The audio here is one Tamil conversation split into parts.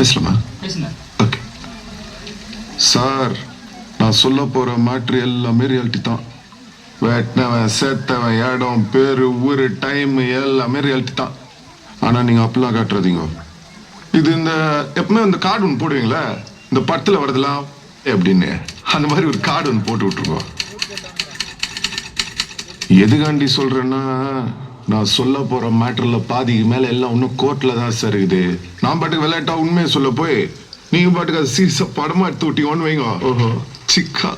பேசலாமா? பேசுங்க. ஓகே சார், நான் சொல்ல போற மேட்ரு எல்லாமே ரியாலிட்டி தான். வெட்டினவன் செத்தவன் இடம் பேரு ஊரு டைம் எல்லாமே ரியாலிட்டி தான். ஆனா நீங்க அப்படிலாம் காட்டுறதீங்க. இது இந்த எப்பவுமே இந்த கார்டு ஒன்று போடுவீங்களே, இந்த படத்துல வரதெல்லாம் எப்படின்னு அந்த மாதிரி ஒரு கார்டு ஒன்று போட்டு விட்டுருக்கோம். எதுகாண்டி சொல்றேன்னா, நான் சொல்ல போற மேட்டர்ல பாதிக்கு மேல எல்லாம் இன்னும் கோர்ட்ல தான் சார் இருக்குது. நான் பாட்டுக்கு விளையாட்டா உண்மையை சொல்ல போய் நீங்க பாட்டுக்கு அது சீச படமா எடுத்து விட்டீங்கன்னு வைங்க. ஓஹோ சிக்கா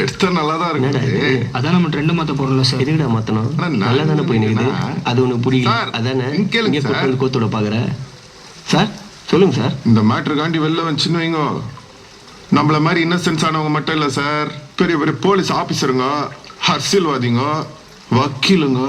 எடுத்தா நல்லா தான் இருக்கு. அதான் நம்ம ட்ரெண்ட் மாத்த போறோம்ல சார். எதுக்குடா மாத்தணும்? நல்லா தானே போய் நிக்குது. அது உனக்கு புரியல அதானே? இங்கே கூட்டு கோத்தோட பாக்குற சார். சொல்லுங்க சார். இந்த மேட்டருக்காண்டி வெளில வந்துச்சுன்னு வைங்க, நம்மள மாதிரி இன்னசென்ஸ் ஆனவங்க மட்டும் இல்ல சார், பெரிய பெரிய போலீஸ் ஆபீசருங்க, அரசியல்வாதிங்க, வக்கீலுங்க,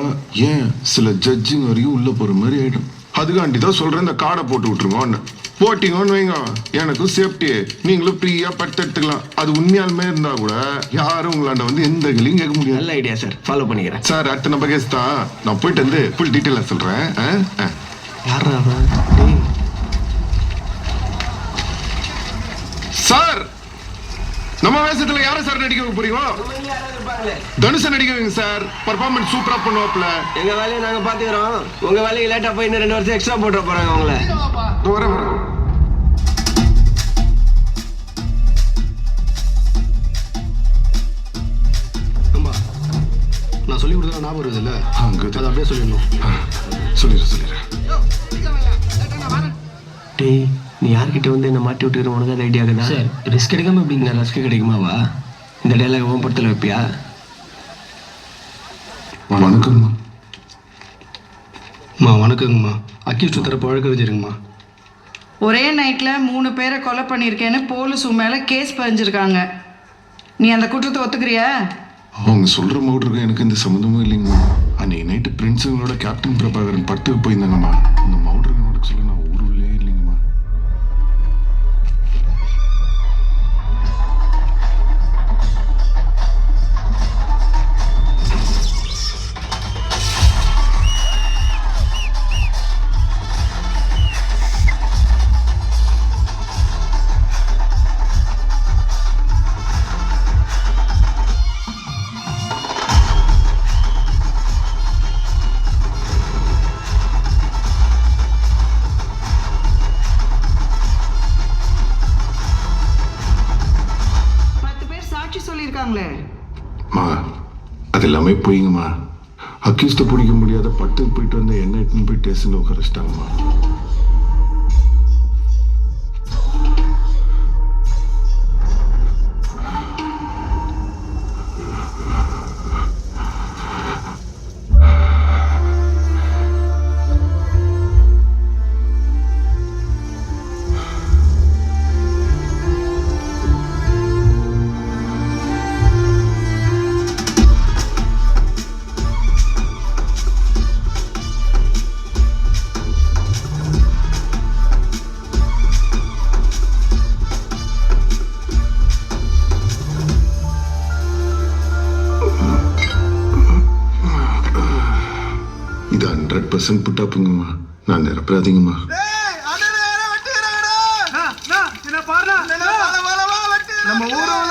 ஏன் சில ஜட்ஜுங்க வரையும் உள்ள போற மாதிரி ஆயிடும். அதுக்காண்டி தான் சொல்றேன், இந்த கார்டை போட்டு விட்டுருங்கன்னு. போட்டிங்கன்னு வைங்க, எனக்கும் சேஃப்டி, நீங்களும் ஃப்ரீயா படுத்து எடுத்துக்கலாம். அது உண்மையாலுமே இருந்தா கூட யாரும் உங்களாண்ட வந்து எந்த கேள்வியும் கேட்க முடியாது. நல்ல ஐடியா சார், ஃபாலோ பண்ணிக்கிறேன் சார். அடுத்த நம்ம கேஸ் தான், நான் போயிட்டு வந்து ஃபுல் டீட்டெயிலா சொல்றேன். யாரா சார், நம்ம வேஷத்துல யார சார் நடிக்க வைக்க போறீங்க? தனுஷன் நடிக்க வைங்க சார், பர்ஃபார்மன்ஸ் சூப்பரா பண்ணுவாப்ல. எங்க வேலையை நாங்க பாத்துக்கிறோம், உங்க வேலையை லேட்டா போய் இன்னும் 2 வருஷம் எக்ஸ்ட்ரா போட்டு போறாங்க உங்களை. வரேன். நான் சொல்லி கொடுத்தா ஞாபகம் வருது இல்ல, அதை அப்படியே சொல்லிடணும். சொல்லிடுறேன். டேய், நீ யார்கிட்ட வந்து என்ன மாட்டி விட்டுக்கிற உனக்கு அது ஐடியா இருக்குதா? சார் ரிஸ்க் எடுக்காம எப்படிங்க? ரிஸ்க் கிடைக்குமாவா? இந்த டைலாக் ஓம் படத்தில் வைப்பியா? வணக்கங்கம்மா. வணக்கங்கம்மா. அக்யூஸ்ட் தரப்பு வழக்கறிஞருங்கம்மா. ஒரே நைட்ல 3 பேரை கொலை பண்ணியிருக்கேன்னு போலீஸ் மேல கேஸ் பதிஞ்சிருக்காங்க. நீ அந்த குற்றத்தை ஒத்துக்கிறியா? அவங்க சொல்ற மவுட்ருக்கு எனக்கு இந்த சம்மந்தமும் இல்லைங்கம்மா. அன்னைக்கு நைட்டு பிரின்ஸுங்களோட கேப்டன் பிரபாகரன் படத்துக்கு போயிருந்தாங்கம்மா. அந்த மவுட்ருங்களோட சொல்ல நான் ஊருள்ளே இல்லைங்கம்மா. சொல்லியிருக்காங்களே. அது எல்லாமே போயிங்கம்மா. அக்யூஸ்ட பிடிக்க முடியாத பட்டுக்கு போயிட்டு வந்த என்ன எட்டுன்னு போய் ஸ்டேஷன்ல உட்காரச்சிட்டாங்கம்மா. இது 100% புட்டாப்புங்கம்மா. நான் நிரப்பராதீங்கம்மா. நம்ம ஊரோட